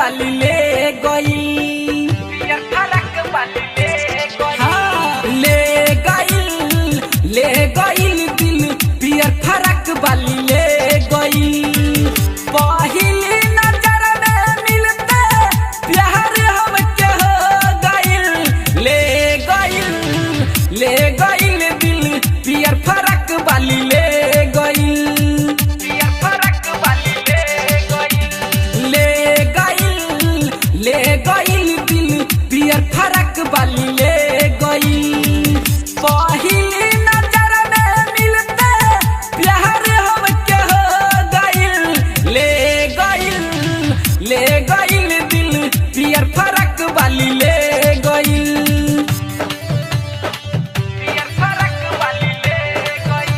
वाली ले गई, पियर फरक वाली ले गई। हाँ, ले गई दिल पियर फरक वाली ले गई। पहली नजर में मिलते प्यार हमके हो गई। ले गई दिल पियर फरक वाली ले गई, पियर फरक वाली ले गई। ले गई दिल पियर फरक वाली ले गई। पहली नजर में मिलते प्यार हमके हो गई। ले गई दिल पियर फरक वाली ले गई, पियर फरक वाली ले गई।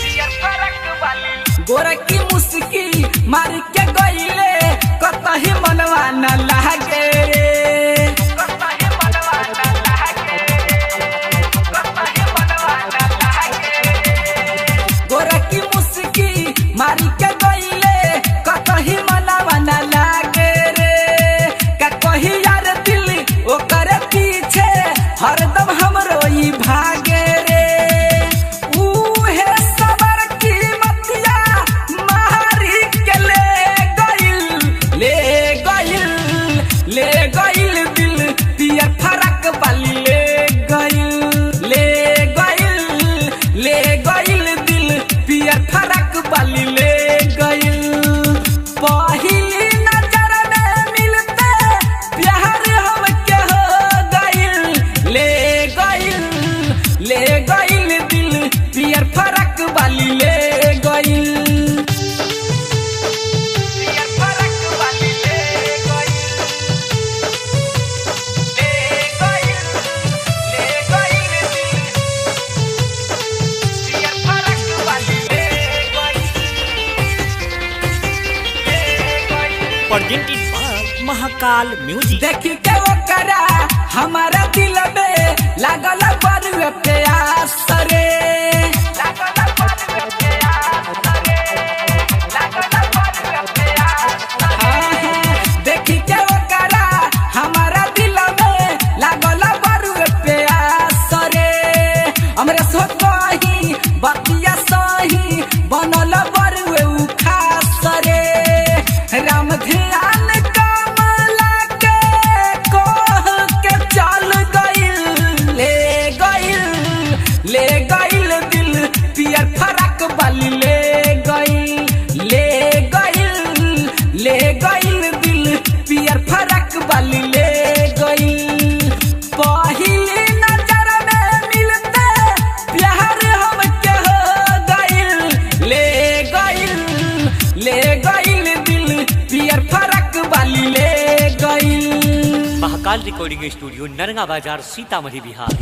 पियर फरक वाली गोरा की मुस्की मार के गईले, कतही मनवा न लागे रे, कतही मनवा न लागे, कतही मनवा न लागे। गोरा की मुस्की मार के गईले, कतही मनवा न लागे रे। का कही यार दिल ओकर पीछे हरदम हमरो ही भागे रे। उहे सबर की मतिया मारी के ले गइल दिल पियर फरक वाली ले गइल। ले गइल दिल पियर फरक वाली ले गइल। पहली नजर में मिलते प्यार हमके हो गइल। ले गइल दिल पियर फरक वाली ले गइल, पियर फरक वाली ले गइल। ले गइल दिल पियर फरक वाली ले गइल। Presented by Mahakal music. देखी के ओकरा हमारा दिल में लागल बरुए प्यास रे, लागल बरुए प्यास रे, लागल बरुए प्यास रे। देखी के ओकरा हमारा दिल में लागल बरुए प्यास रे। हमरे सोचही बतिया सही बनल बरुए उ खास रे। राम ध्यान कमला के कह के चल गइल। ले गइल दिल पियर फरक वाली ले गइल। ले गइल दिल पियर फरक वाली ले गइल। पहली नजर में मिलते प्यार हमके हो गइल। ले गइल दिल पियर फरक वाली ले गइल। महाकाल रिकॉर्डिंग स्टूडियो, नरगा बाजार, सीतामढ़ी, बिहार।